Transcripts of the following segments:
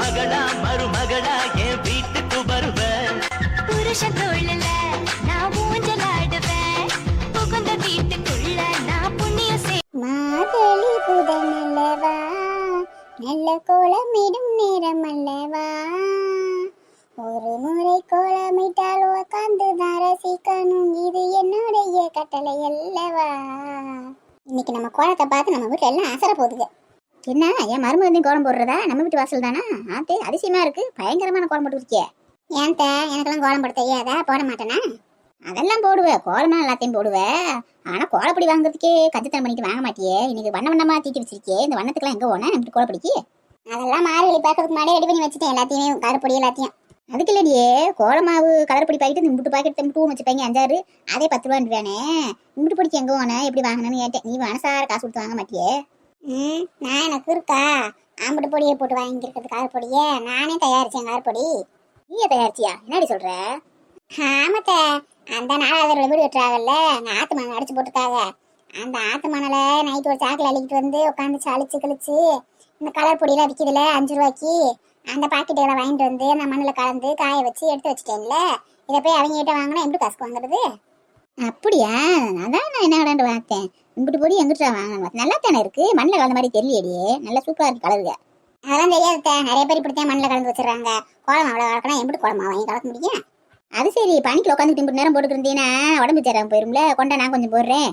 மகளா மருமகளா என் வீட்டுக்கு வருவேன். புருஷன் தோழல நான் ஊஞ்சலாடுவேன். புகுந்த வீட்டுக்குள்ள நான் புண்ணியம் மாதளி புதனல்லவா, நல்ல கோலமிடும் நேரம் அல்லவா, ஒரு முறை கோலமிட்டால் உட்காந்துதான் ரசிக்கணும், இது என்னுடைய கட்டளை அல்லவா. இன்னைக்கு நம்ம கோலத்தை பார்த்து நம்ம வீட்டுல எல்லாம் அசர போகுதுங்க. என்ன என் மருமகன் கோலம் போடுறதா? நம்ம வீட்டு வாசல் தானா? ஆத்தே அதிசயமா இருக்கு, பயங்கரமான கோலம் போட்டு இருக்கிய. ஏன் எனக்கெல்லாம் கோலம் போட தெரியாதா? போட மாட்டேனா? அதெல்லாம் போடுவேன், கோலமா எல்லாத்தையும் போடுவேன். ஆனா கோலப்பொடி வாங்குறதுக்கே கஞ்சத்தனம் பண்ணிட்டு வாங்க மாட்டியே. இன்னைக்கு வண்ண வண்ணமா தீட்டி வச்சிருக்கே, இந்த வண்ணத்துக்குலாம் எங்க போனா நம்ம கோலப்பொடிக்கு? அதெல்லாம் மார்கழி பார்க்கறதுக்கு முன்னாடி ரெடி பண்ணி வச்சுட்டேன் எல்லாத்தையுமே, கருப்பொடி எல்லாத்தையும். அதுக்கு இல்லடியே, கோலமாவு கலர்பொடி பாக்கெட்டு முட்டு பாக்கெட் முட்டு வச்சுப்பாங்க 5-6, அதே 10 ரூபான்னு. முட்டு பொடிக்கு எங்க போன எப்படி வாங்கினு கேட்டேன். நீ மனசார காசு கொடுத்து வாங்க மாட்டியே. நான் எனக்கு இருக்கா ஆம்பட்டு பொடியை போட்டு வாங்கிக்கிறது? காரப்பொடியே நானே தயாரிச்சேன். காரப்பொடி நீயே தயாரிச்சியா? என்னடி சொல்ற? ஆமத்த, அந்த 4வது வீடு வெட்டுறாங்கல்ல, அங்கே ஆத்து மணல் அடிச்சு போட்டுருக்காங்க. அந்த ஆத்து மணலை நைட்டு ஒரு சாக்கில் அள்ளிக்கிட்டு வந்து உட்காந்து சளிச்சு கழிச்சு இந்த கலர் பொடியெல்லாம் விற்கிதுல 5 ரூபாய்க்கு, அந்த பாக்கெட்டுகளை வாங்கிட்டு வந்து அந்த மண்ணில் கலந்து காய வச்சு எடுத்து வச்சுட்டேன்ல. இதை போய் அவங்க கிட்ட வாங்கினா எப்படி காசுக்கு வாங்குறது? அப்படியா? அதான் நான் என்ன விடாண்டு பார்த்தேன். இம்பிட்டு பொடி எங்கிட்ட வாங்கணும், நல்லா தானே இருக்கு, மண்ணில் கலந்த மாதிரி தெரியலையே, நல்லா சூப்பராக இருக்கு கலருங்க. அதெல்லாம் தெரியாது, நிறைய பேர் இப்படித்தான் மண்ணில் கலந்து வச்சிடறாங்க. கோலம் அவ்வளோ கலக்கணும், எப்படி கோலமா வாங்கி கலக்க முடியும்? அது சரி, பனிக்கில் உட்காந்துட்டு இப்படி நேரம் போட்டுட்டு இருந்தீங்கன்னா உடம்பு சேராம போயிரும்ல, கொண்டா நான் கொஞ்சம் போடுறேன்.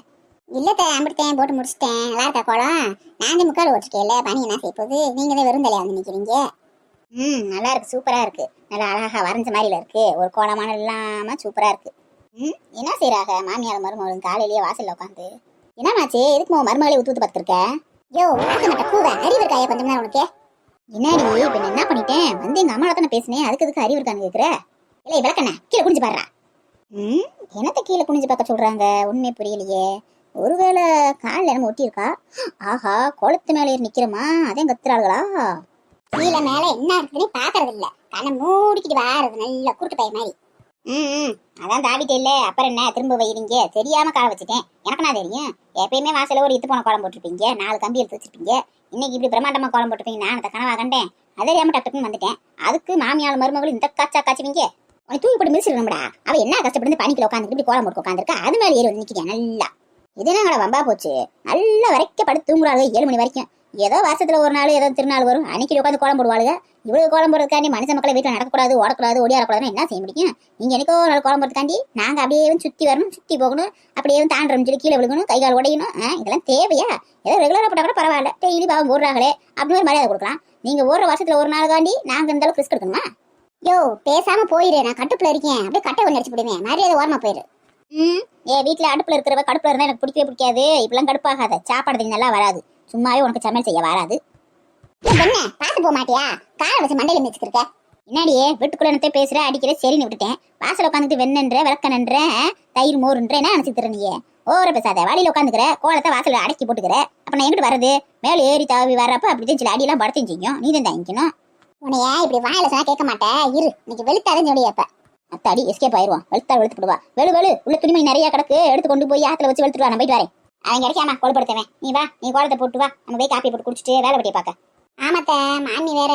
இல்லத்த, அம்பிட்டேன் போட்டு முடிச்சிட்டேன். நல்லா இருக்கா கோலம்? நான் 3/4 ஓட்டிருக்கேன்ல, பனி என்ன செய்ய போகுது? நீங்க தான் வெறும் தலையா வந்து நிற்கிறீங்க. நல்லா இருக்கு, சூப்பரா இருக்கு, நல்லா அழகா வரைஞ்ச மாதிரில இருக்கு, ஒரு கோலமான இல்லாம சூப்பரா இருக்கு. என்ன செய்யறாங்க மாமியார் மருமகளும் காலையிலேயே வாசல்ல உட்காந்து? என்னமாச்சு, எதுக்கு மருமகளை ஊத்து பார்த்துருக்க? யோ கூவ அறிவு இருக்காயா கொஞ்சம் தான் உனக்கு? என்னடி இப்ப என்ன பண்ணிட்டேன்? வந்து எங்க அம்மாவோட தானே பேசினேன், அதுக்கு எதுக்கு அறிவு இருக்கான்னு கேக்குற? இல்லை விளக்கண்ண கீழே குனிஞ்சு பாடுறா. என்னத்த கீழே குனிஞ்சு பார்க்க சொல்றாங்க? உண்மை புரியலையே. ஒருவேளை காலில் என்ன ஒட்டியிருக்கா? ஆஹா, கோலத்து மேலே நிக்கிறமா, அதே கத்துறாளுகளா? கீழே மேல என்ன இருக்குன்னு பாக்குறது இல்ல, கண்ணை மூடிக்கிட்டு வாருது நல்ல குருட்டு பைய மாதிரி. அதான் தாவிட்டே இல்ல, அப்புறம் என்ன திரும்ப வைக்கிறீங்க? தெரியாம கால வச்சுட்டேன், எனக்கு நான் தெரியும். எப்பயுமே வாசல ஒரு இத்து போன கோலம் போட்டிருப்பீங்க, 4 கம்பி எடுத்து வச்சிருப்பீங்க. இன்னைக்கு இப்படி பிரமாண்டமா கோலம் போட்டிருப்பீங்க, நான் அந்த கனவா கண்டேன். அதே தெரியாம டக்குன்னு வந்துட்டேன். அதுக்கு மாமியார் மருமகளும் இந்த காய்ச்சா காய்ச்சுவீங்க. உனக்கு தூக்கி போட்டு மிதிச்சிருக்கா? அவ என்ன கஷ்டப்பட்டு பனிக்கில் உட்காந்துட்டு இப்படி கோலம் போட்டு உட்காந்துருக்கா, அது மேலே ஏறி வந்து நிக்கிறேன் நல்லா. இது என்ன வம்பா போச்சு? நல்லா வரைக்க படுத்து தூங்குறாங்க 7 மணி வரைக்கும். ஏதோ வருஷத்துல ஒரு நாள் ஏதோ திருநாள் வரும், அன்னைக்கு உட்காந்து கோலம் போடுவாளுங்க. இவ்வளவு கோலம் போடுறதுக்காண்டி மனுஷ மக்களை வீட்டில் நடக்கக்கூடாது, ஓடக்கூடாது, ஓடியாடக்கூடாதுன்னு என்ன செய்ய முடியும்? நீங்க எனக்கோ ஒரு நாள் கோலம் போடுறதுக்காண்டி நாங்க அப்படியே சுத்தி வரணும், சுத்தி போகணும், அப்படியே தாண்டணும், சொல்லி கீழே விழுகணும், கை கால் உடையணும். இதெல்லாம் தேவையா? ஏதோ ரெகுலரா போட்டா கூட பரவாயில்ல, டெய்லி பாவம் போடுறாங்களே அப்படின்னு ஒரு மரியாதை கொடுக்கலாம். நீங்க ஒரு வருஷத்துல ஒரு நாள் காண்டி நாங்க இந்த அளவுக்கு ரிஸ்க் எடுக்கணுமா? யோ பேசாம போயிரு, நான் கட்டுப்புல இருக்கேன், அப்படியே கட்டை ஒன்று அடிச்சு போடுவேன், மரியாதை ஓரமா போயிரு. வீட்டுல அடுப்புல இருக்கிறவ கடுப்புல இருந்தா எனக்கு பிடிக்கவே பிடிக்காது. இப்பெல்லாம் கடுப்பாகாத, சாப்பாடு நல்லா வராது, சும்மாவே உனக்கு சமையல் செய்ய வராது. என்ன பாத்து போக மாட்டியா? காலை வச்சு மண்டையில மிச்சிருக்க. என்னடியே வீட்டுக்குள்ள என்னத்தே பேசுற, அடிக்கிற, சரின்னு விட்டுட்டேன். வாசல உட்காந்துட்டு வெண்ணன்ற விளக்கணன்ற தயிர் மோருன்ற என்ன நினைச்சிட்டு நீ? ஓர பேசாத, வழியில உட்காந்துக்கிற, கோலத்தை வாசல அடக்கி போட்டுக்கிற. அப்ப நான் எங்கிட்டு வர்றது? மேல ஏறி தாவி வர்றப்ப அப்படி சில அடியெல்லாம் படுத்தையும் செய்யும், நீ தான் தாங்கிக்கணும். உன்னைய இப்படி வாயில சொன்னா கேட்க மாட்டேன், இரு இன்னைக்கு வெளுத்தாதான் சொல்லி அப்ப அத்தாடி எஸ்கேப் ஆயிடுவான். வெளுத்தா வெளுத்துடுவா. வெளு உள்ள துணிமணி நிறைய கிடக்கு, எடுத்து கொண்டு போய் ஆத்துல வச்சு வெளுத்துட்டு வா, நான் போயிட்டு வரேன். அவங்க கிடைக்காம கொழுப்படுத்துவேன். நீ வா, நீ கோலத்தை போட்டு வா, நம்ம போய் காப்பி போட்டு குடிச்சிட்டு வேலை பட்டியை பார்க்க. ஆமாத்த, மாமி வேற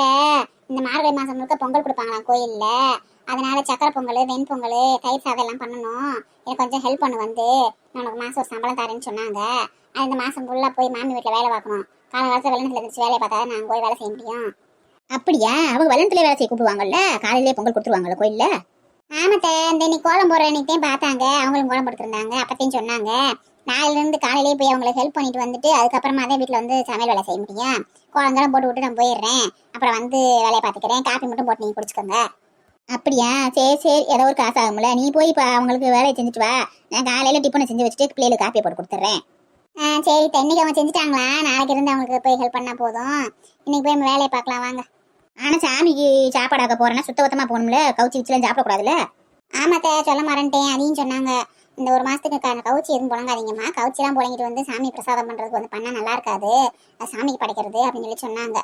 இந்த மார்கழி மாசம் முழுக்க பொங்கல் கொடுப்பாங்களாம் கோயில்ல. அதனால சக்கரை பொங்கல், வெண்பொங்கல், தயிர் சாதம் எல்லாம் பண்ணணும். எனக்கு கொஞ்சம் ஹெல்ப் பண்ணு. வந்து நான் உனக்கு மாசம் ஒரு சம்பளம் தரேன்னு சொன்னாங்க. அது இந்த மாசம் ஃபுல்லா போய் மாமி வீட்டுல வேலை பார்க்கணும். காலகாலத்துல வெள்ளத்துல இருந்துச்சு வேலையை பார்த்தா நான் போய் வேலை செய்ய முடியும். அப்படியா? அவங்க வெள்ளத்துல வேலை செய்ய கூப்பிடுவாங்கல்ல, காலையிலேயே பொங்கல் கொடுத்துருவாங்கல்ல கோயில்ல. ஆமாத்த, இந்த இன்னைக்கு கோலம் போடுற அன்னைக்கு பார்த்தாங்க, அவங்களும் கோலம் போட்டுருந்தாங்க. அப்பத்தையும் சொன்னாங்க, நாளையில இருந்து காலையிலேயே போய் அவங்களுக்கு ஹெல்ப் பண்ணிட்டு வந்துட்டு அதுக்கப்புறமா தான் வீட்டுல வந்து சமையல் வேலை செய்ய முடியும். குழந்தைலாம் போட்டு விட்டு நான் போயிடுறேன், அப்புறம் வந்து வேலையை பார்த்துக்கிறேன், காப்பி மட்டும் போட்டு நீங்க குடிச்சுக்கோங்க. அப்படியா? சரி சரி, ஏதோ ஒரு காசு ஆகும்ல, நீ போய் இப்போ அவங்களுக்கு வேலையை செஞ்சுட்டு வா, நான் காலையில டிஃபனை செஞ்சு வச்சுட்டு பிள்ளைகளுக்கு காப்பியை போட்டு கொடுத்துட்றேன். சரி, இன்னைக்கு அவங்க செஞ்சுட்டாங்களா? நாளைக்கு இருந்து அவங்களுக்கு போய் ஹெல்ப் பண்ணா போதும். இன்னைக்கு போய் நம்ம வேலையை பார்க்கலாம் வாங்க. ஆனா சாமிக்கு சாப்பாடாக்க போறேன்னா சுத்தபத்தமா போகணும்ல, கவுச்சி வச்சுலாம் சாப்பிடக்கூடாதுல்ல. ஆமாத்த, சொல்ல மறந்துட்டேன், அதையும் சொன்னாங்க. இந்த ஒரு மாசத்துக்கு கவுச்சி எதுவும் புழங்காதீங்கம்மா, கவுச்சிலாம் புழங்கிட்டு வந்து சாமி பிரசாதம் பண்றதுக்கு வந்து பண்ணா நல்லா இருக்காது, சாமிக்கு படைக்கிறது அப்படின்னு சொல்லி சொன்னாங்க.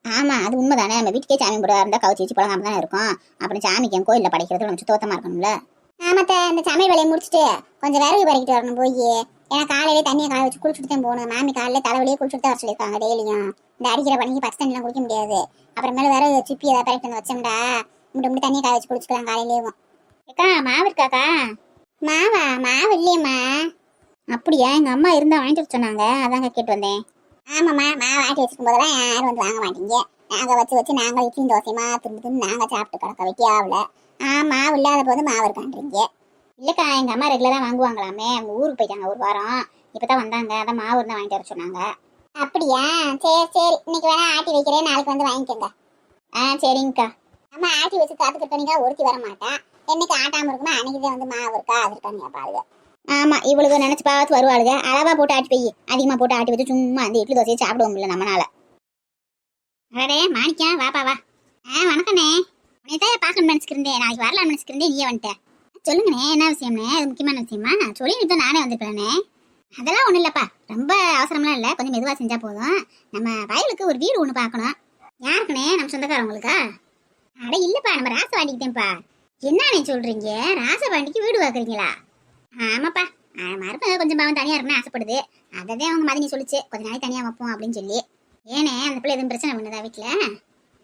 ஆமா, அது உண்மைதானே. நம்ம வீட்டுக்கே சாமி போட இருந்தா கவுச்சி வச்சு புழங்காம தானே இருக்கும். அப்புறம் சாமிக்கு என் கோயில்ல படைக்கிறது நம்ம சுத்தபத்தமா இருக்கணும்ல. ஆமாத்த, இந்த சமையல் வேலையை முடிச்சுட்டு கொஞ்சம் விறகு பறிக்கிட்டு வரணும் போய். ஏன்னா காலையிலே தண்ணியை காய வச்சு குளிச்சுட்டு தான் போகணும். மாமி காலையில தலைவலியே குளிச்சுட்டு தான் வர சொல்லியிருக்காங்க டெய்லியும். இந்த அடிக்கிற பணிக்கு பச்சை தண்ணிலாம் குடிக்க முடியாது. அப்புறமேல வேற சுப்பி ஏதாவது பரட்டு வந்து வச்சோம்டா முட்டை தண்ணியை காய வச்சு குடிச்சுக்கலாம் காலையிலேயும். அக்கா மாவு இருக்காக்கா? மாவா? மாவு இல்லையம்மா. அப்படியா? எங்க அம்மா இருந்தா வாங்கிட்டு சொன்னாங்க, அதாங்க கேட்டு வந்தேன். ஆமாம்மா, மாவு ஆட்டி வச்சுக்கும் போதெல்லாம் யாரும் வந்து வாங்க மாட்டீங்க. நாங்கள் வச்சு நாங்கள் இட்லி தோசையுமா தின்னு நாங்கள் சாப்பிட்டு கிடக்க வெட்டியாவில். மாவு இல்லாத போது மாவு இருக்கான்றீங்க. இல்லக்கா, எங்க அம்மா ரெகுலரா வாங்குவாங்களாமே, அவங்க ஊருக்கு போயிட்டாங்க ஒரு வாரம், இப்பதான் வந்தாங்க, அதான் மாவு இருந்தா வாங்கிட்டு வர சொன்னாங்க. அப்படியா? சரி சரி, இன்னைக்கு வேணா ஆட்டி வைக்கிறேன், நாளைக்கு வந்து வாங்கிக்கோங்க. சரிங்கக்கா. அம்மா ஆட்டி வச்சு காத்துக்கிட்டோனிக்கா ஒருத்தி வர மாட்டேன். என்னைக்கு ஆட்டாம இருக்குமா அன்னைக்குதான் வந்து மாவு இருக்கா அது இருக்கான்னு பாருங்க. ஆமா, இவளுக்கு நினைச்சு பார்த்து வருவாளுங்க. அளவா போட்டு ஆட்டி போய் அதிகமா போட்டு ஆட்டி வச்சு சும்மா அந்த இட்லி தோசையை சாப்பிடுவோம் இல்லை நம்மளால. அடே மாணிக்கா, வாப்பா வா. வணக்கண்ணே. உன்னைத்தான் பார்க்கணும்னு நினைச்சுக்கிறேன், நாளைக்கு வரலாம்னு நினைச்சுக்கிறேன், நீயே வந்துட்டேன். சொல்லுங்கண்ணே, என்ன விஷயம்ண்ணே? அது முக்கியமான விஷயமா? சொல்லி நானே வந்துருக்கேண்ணே. அதெல்லாம் ஒன்றும் இல்லைப்பா, ரொம்ப அவசரம்லாம் இல்லை, கொஞ்சம் மெதுவாக செஞ்சா போதும். நம்ம வயலுக்கு ஒரு வீடு ஒன்று பார்க்கணும். யாருக்குண்ணே? நம்ம சொந்தக்காரவங்களுக்கா? அட இல்லைப்பா, நம்ம ராசவாண்டிக்கிட்டேன்ப்பா. என்னண்ணே சொல்றீங்க? ராசவாண்டிக்கு வீடு பார்க்குறீங்களா? ஆமாப்பா, மருமக கொஞ்சம் பாவம் தனியாக இருக்குன்னு ஆசைப்படுது. அதே அவங்க மதினி சொல்லிச்சு, கொஞ்ச நாளைக்கு தனியாக வைப்போம் அப்படின்னு சொல்லி. ஏனே, அந்த பிள்ளை எதுவும் பிரச்சனை பண்ணுதா வீட்டில்?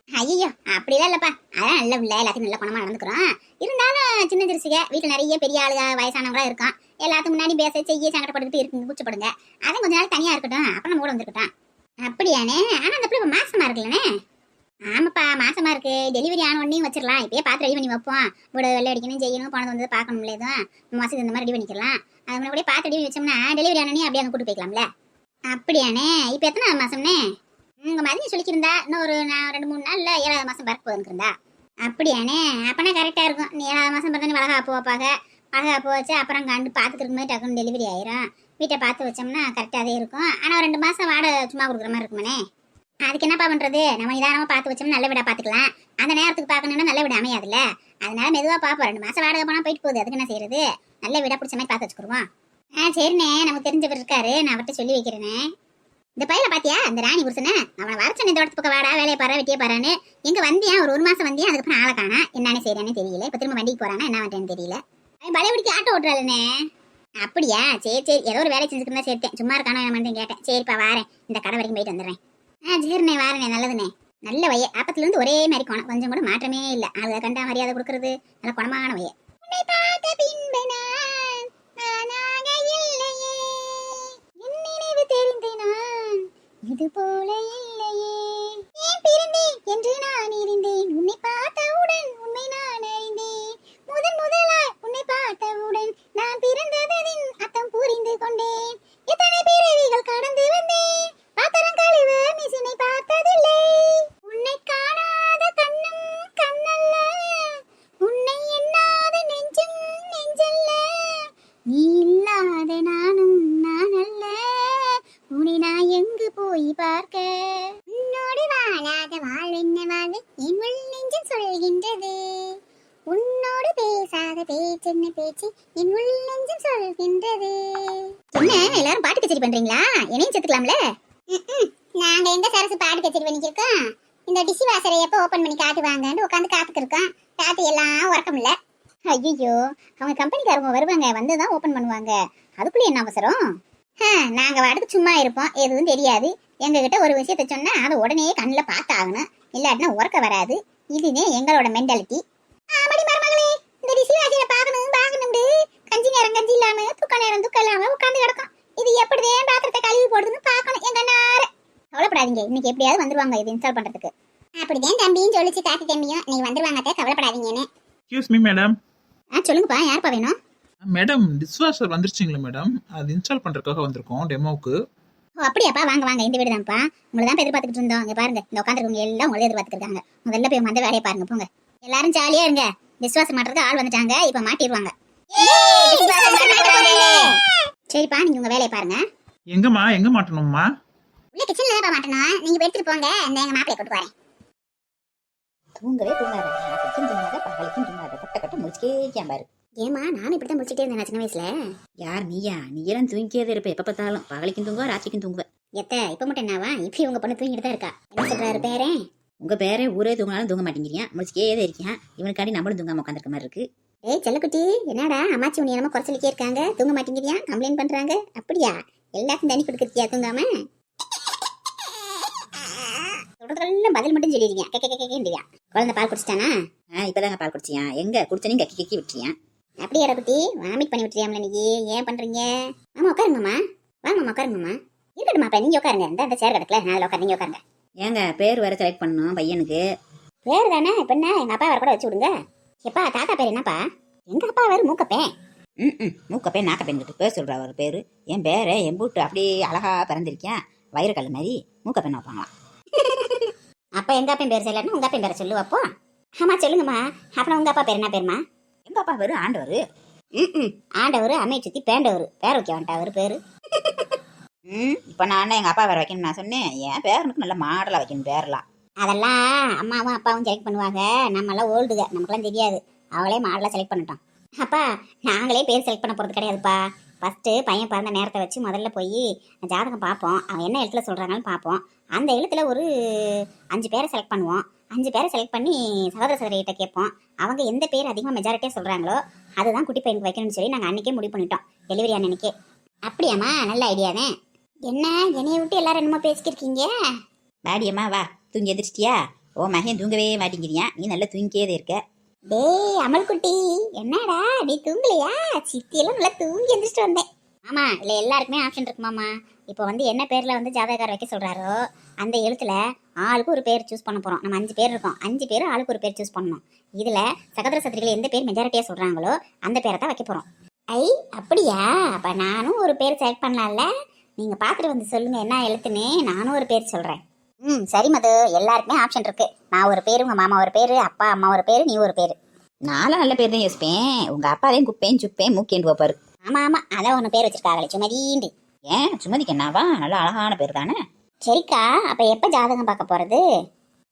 ஐயோ அப்படிலாம் இல்லைப்பா, அதான் நல்ல பிள்ளை, எல்லாத்தையும் நல்ல குணமாக நடந்துக்கிறோம். இருந்தாலும் சின்ன சிறுசிக வீட்டில் நிறைய பெரிய ஆளுக வயசானவங்களா இருக்கும். எல்லாத்துக்கும் முன்னாடி பேச செய்ய சங்கடப்பட்டுக்கிட்டு இருக்குங்க, கூச்சப்படுங்க. அதான் கொஞ்ச நாள் தனியாக இருக்கட்டும், அப்புறம் நம்ம கூட வந்துருக்கட்டும். அப்படியானே? ஆனால் அந்த பிள்ளை மாசமா இருக்குல்லண்ணே? ஆமாப்பா, மாசமா இருக்கு. டெலிவரி ஆன உடனே வச்சிடலாம், இப்பயே பார்த்து ரெடி பண்ணி வைப்போம். வீடு வெள்ளை அடிக்கணும், செய்யணும், போனது வந்து பார்க்கணும், எதுவும் மாசம் இந்த மாதிரி ரெடி பண்ணிக்கலாம். அது முன்னாடி கூட பார்த்து ரெடி பண்ணி வச்சோம்னா டெலிவரி ஆனே அப்படியே அங்கே கூட்டு போய்க்கலாம்ல. அப்படியானே? இப்போ எத்தனை மாசம்னே? உங்க மதினி சொல்லிக்கிருந்தா இன்னொரு 2-3 நாள்ல 7வது மாசம் பறக்க போகுதுருந்தா. அப்படியானே? அப்பனா கரெக்டா இருக்கும். நீ 7வது மாசம் பிறந்தா வளகாப்பு வைப்பாங்க, வளகாப்பு வச்சு அப்புறம் கண்டு பார்த்துக்கிற மாதிரி டக்குன்னு டெலிவரி ஆயிரும். வீட்டை பார்த்து வச்சோம்னா கரெக்டாகவே இருக்கும். ஆனால் 2 மாசம் வாடகை சும்மா கொடுக்குற மாதிரி இருக்குமானே. அதுக்கு என்னப்பா பண்றது? நம்ம நிதானமா பார்த்து வச்சோம்னா நல்ல வீடா பார்த்துக்கலாம். அந்த நேரத்துக்கு பார்க்கணும்னா நல்ல வீடு அமையாதுல்ல. அதனால மெதுவாக பார்ப்போம். 2 மாசம் வாடகை போனால் போயிட்டு போகுது, அதுக்கு என்ன செய்யறது? நல்ல வீடா பிடிச்ச மாதிரி பார்த்து வச்சுக்குருவோம். சரிண்ணே, நமக்கு தெரிஞ்சவர் இருக்காரு, நான் அவர்கிட்ட சொல்லி வைக்கிறேனே. இந்த பையனை பாத்தியா, இந்த ராணி புருஷனை? அவனை வர சொன்ன, இந்த இடத்து பக்கம் வாடா, வேலையை பாரு, வெட்டியே பாருன்னு. எங்க வந்தியா? ஒரு மாசம் வந்தியா, அதுக்கப்புறம் ஆளை காணா. என்னன்னு செய்யறானே தெரியல. இப்ப திரும்ப வண்டிக்கு போறானா, என்ன பண்றேன்னு தெரியல. அவன் பழையபடிக்கு ஆட்டோ ஓட்டுறாளுனே. அப்படியா? சரி சரி, ஏதோ ஒரு வேலை செஞ்சுக்கிறதா சேர்த்தேன், சும்மா இருக்கானோ என்ன கேட்டேன். சரிப்பா வாரேன், இந்த கடை வரைக்கும் போயிட்டு வந்துடுறேன். சரிண்ணே வாரேனே, நல்லதுண்ணே. நல்ல வய ஆப்பத்துல இருந்து ஒரே மாதிரி கோணம், கொஞ்சம் கூட மாற்றமே இல்லை. ஆளுக கண்டா மரியாதை கொடுக்கறது, நல்ல குணமான வய. உன்னை பார்த்த பின்பு நான் நானாக இல்லையே, என் நினைவு தெரிந்து நான் இது போல இல்லையே, ஏன் பிறந்தேன் என்று நான் இருந்தேன், உன்னை பார்த்தவுடன் உண்மை நான் அறிந்தேன், முதலாய் உன்னை பார்த்தவுடன் நான் பிறந்ததின் அர்த்தம் புரிந்து கொண்டேன், எத்தனை பிறவிகள் கடந்து வந்தேன், பாத்திரம் கழுவ மிஷினை பார்த்ததில்லை, உன்னை காணாத கண்ணும் கண்ணல்ல, உன்னை எண்ணாத நெஞ்சும் நெஞ்சல்ல, நீ இல்லாத நானும் நான் அல்ல, உன்னை நான் எங்கு போய் பார்க்க, உன்னோடு வாழாத வாழ்வென்ன வாழ்வு என் உள் நெஞ்சம் சொல்கின்றது, உன்னோடு பேசாத பேச்சென்ன பேச்சு என் உள் நெஞ்சம் சொல்கின்றது. என்ன எல்லாரும் பாட்டு கச்சேரி பண்றீங்களா? என்னையும் சேர்த்துக்கலாம்ல? நாங்க எங்க சரசு பாட்டு கச்சேரி பண்ணிக்கிருக்கோம். இந்த டிசி வாசரை எப்போ ஓபன் பண்ணி காட்டுவாங்கன்னு உட்காந்து காத்துக்கிருக்கோம். காத்து எல்லாம் உறக்கம் இல்ல. ஐயோ, அவங்க கம்பெனிக்காரங்க வருவாங்க, வந்துதான் ஓபன் பண்ணுவாங்க, அதுக்குள்ள என்ன அவசரம்? நாங்க வாட்டுக்கு சும்மா இருப்போம், எதுவும் தெரியாது. எங்ககிட்ட ஒரு விஷயத்த சொன்னா அதை உடனே கண்ணில் பார்த்தாகணும், இல்லாட்டினா உறக்க வராது. இதுவே எங்களோட மென்டாலிட்டி. ஆமாடி மருமகளே, இந்த டிசி வாசரை பார்க்கணும் கஞ்சி நேரம் கஞ்சி இல்லாம துக்க நேரம் துக்கம் இல்லாம உட்காந்து கிடக்கும். இது எப்படிதான் பாத்திரத்தை கழுவி போடுதுன்னு பார்க்கணும் எங்க நேரம். கவலைப்படாதீங்க, இன்னைக்கு எப்படியாவது வந்துருவாங்க இது இன்ஸ்டால் பண்றதுக்கு. அப்படிதான் தம்பியும் சொல்லிச்சு, காத்து தம்பியும் நீங்க வந்துருவாங்க, கவலைப்படாதீங்கன்னு. Excuse me madam. சொல்லுங்கப்பா, யாருப்பா வேணும்? மேடம், டிஷ்வாஷர் வந்துருச்சுங்களா மேடம்? அது இன்ஸ்டால் பண்றதுக்காக வந்திருக்கோம் டெமோவுக்கு. ஓ அப்படியாப்பா, வாங்க வாங்க, இந்த வீடு தான்ப்பா. உங்களை தான் எதிர்பார்த்துட்டு இருந்தோம். இங்க பாருங்க, இந்த உட்காந்துருக்கவங்க எல்லாம் உங்களை எதிர்பார்த்துட்டு இருக்காங்க. முதல்ல போய் அந்த வேலையை பாருங்க, போங்க. எல்லாரும் ஜாலியா இருங்க. டிஷ்வாஷர் மாட்டுறதுக்கு ஆள் வந்துட்டாங்க, இப்ப மாட்டிடுவாங்க. சரிப்பா, நீங்க உங்க வேலையை பாருங்க. எங்கம்மா, எங்க மாட்டணும்மா? உள்ள கிச்சன்ல தான் மாட்டணும், நீங்க எடுத்துட்டு போங்க, இந்த எங்க மாப்பிளைய கூட்டு வரேன். தூங்கவே தூங்காத, ராத்திரிக்கும் தூங்காத, பகலுக்கும் தூங்காத, கட்ட முடிச்சுக்கே பாரு. ஏமா, நானும் இப்படித்தான் முடிச்சுட்டே இருந்தேன் சின்ன வயசுல. யார் நீயா? நீ எல்லாம் தூங்கிக்கே இருப்ப, எப்ப பார்த்தாலும் பகலுக்கும் தூங்குவ, ராத்திரிக்கும் தூங்குவ. எத்த இப்ப மட்டும் என்னவா? இப்ப உங்க பொண்ணு தூங்கிட்டு தான் இருக்கா. என்ன சொல்றாரு பேரே? உங்க பேரே ஊரே தூங்கினாலும் தூங்க மாட்டேங்கிறீங்க, முடிச்சுக்கே தான் இருக்கியா. இவனுக்காண்டி நம்மளும் தூங்காம உட்காந்துருக்க மாதிரி இருக்கு. ஏய் செல்லக்குட்டி, என்னடா அம்மாச்சி உன்னை என்னமோ குறைச்சலுக்கே இருக்காங்க, தூங்க மாட்டேங்கிறியா, கம்ப்ளைண்ட் பண்றாங்க. அப்படியா? எல்லாத்தையும் தண்ணி கொடுக்குறியா தூங்காம? சொல்றதுக்கெல்லாம் பதில் மட்டும் சொல்லிடுங்க. கேட்க குழந்தை பால் குடிச்சிட்டானா? இப்பதாங்க பால் குடிச்சியா? எங்க குடிச்சனே கக்கி கக்கி விட்டுறியா? அப்படியே குட்டி வாமிட் பண்ணி விட்டுறியாம்ல நீ? ஏன் பண்றீங்க? ஆமா உட்காருங்கம்மா. வாங்க மாமா உட்காருங்கம்மா. இருக்கட்டும் மாப்பிள்ள, நீங்க உட்காருங்க. இந்த சேர் கிடக்கல, நான் அதில் உட்காரு, நீங்க உட்காருங்க. ஏங்க பேர் வேற செலக்ட் பண்ணணும் பையனுக்கு. பேர் தானே இப்ப என்ன, எங்க அப்பா வேற கூட வச்சு விடுங்க. எப்பா தாத்தா பேர் என்னப்பா? எங்க அப்பா வேறு மூக்கப்பேன். மூக்கப்பேன் நாக்கப்பேன் பேர் சொல்றா அவர் பேரு. என் பேரை எம்பூட்டு அப்படியே அழகா பிறந்திருக்கேன், வைரக்கல் மாதிரி. மூக்கப்பேன் வைப்பாங்களாம். அப்ப எங்க அப்பா பேர் சொல்லணும், உங்க அப்பா பேரை சொல்லு அப்போ. ஆமா சொல்லுங்கம்மா. அப்புறம் உங்க அப்பா பேர் என்ன பேருமா? எங்க அப்பா பேரு ஆண்டவர். ஆண்டவர் அம்மையை சுத்தி பேண்டவர் பேர் வைக்க வேண்டாம் அவர் பேரு. இப்ப நான் எங்க அப்பா வேற வைக்கணும் நான் சொன்னேன். என் பேரனுக்கு நல்ல மாடலா வைக்கணும் பேரெல்லாம். அதெல்லாம் அம்மாவும் அப்பாவும் செலக்ட் பண்ணுவாங்க. நம்மளாம் ஓல்டுங்க, நமக்குலாம் தெரியாது. அவளே மாடலாக செலக்ட் பண்ணிட்டோம். அப்பா நாங்களே பேர் செலக்ட் பண்ண போகிறது கிடையாதுப்பா. ஃபஸ்ட்டு பையன் பிறந்த நேரத்தை வச்சு முதல்ல போய் ஜாதகம் பார்ப்போம். அவன் என்ன எழுத்துல சொல்கிறாங்கன்னு பார்ப்போம். அந்த எழுத்துல ஒரு 5 பேரை செலக்ட் பண்ணுவோம். 5 பேரை செலக்ட் பண்ணி சகோதர சகோதரிகிட்ட கேட்போம். அவங்க எந்த பேர் அதிகமாக மெஜாரிட்டியாக சொல்கிறாங்களோ அதுதான் குட்டி பையனுக்கு வைக்கணும்னு சொல்லி நாங்கள் அன்றைக்கே முடிவு பண்ணிட்டோம், டெலிவரி அன்னைக்கே. அப்படியாம்மா? நல்ல ஐடியாவே. என்ன என்னைய விட்டு எல்லாரும் என்னமோ பேசிக்கிருக்கீங்க? வாடியம்மா வா, தூங்கி எதிர்ச்சிட்டியா? ஓ மகன் தூங்கவே மாட்டேங்கிறியா? நீ நல்லா தூங்கியதே இருக்க. டேய் அமல்குட்டி, என்னடா நீ தூங்கலையா? சித்தியெல்லாம் நல்லா தூங்கி எந்திரிச்சிட்டு வந்தேன். ஆமா, இல்லை எல்லாருக்குமே ஆப்ஷன் இருக்கு மாமா. இப்போ என்ன பேர்ல ஜாதகக்கார வைக்க சொல்றாரோ அந்த எழுத்துல ஆளுக்கு ஒரு பேர் சூஸ் பண்ண போறோம். நம்ம 5 பேர் இருக்கோம், 5 பேரும் ஆளுக்கு ஒரு பேர் சூஸ் பண்ணணும். இதுல சகோதர சகோதரிகள் எந்த பேர் மெஜாரிட்டியா சொல்றாங்களோ அந்த பேரை தான் வைக்க போறோம். ஐ அப்படியா? அப்ப நானும் ஒரு பேர் செலக்ட் பண்ணலாம்ல? நீங்க பாத்துட்டு வந்து சொல்லுங்க என்ன எழுத்துன்னு, நானும் ஒரு பேர் சொல்றேன். சரி மது, எல்லாருக்குமே ஆப்ஷன் இருக்கு. நான் ஒரு பேரு, உங்க மாமா ஒரு பேரு, அப்பா அம்மா ஒரு பேரு, நீ ஒரு பேரு. நானும் நல்ல பேர் தான் யோசிப்பேன். உங்க அப்பாவையும் குப்பேன் சுப்பேன் மூக்கேண்டு வைப்பாரு. ஆமா ஆமா, அதான் ஒன்று பேர் வச்சிருக்காங்களே சுமதிண்டு. ஏன் சுமதிக்கு என்னவா? நல்ல அழகான பேர் தானே. சரிக்கா, அப்ப எப்ப ஜாதகம் பார்க்க போறது?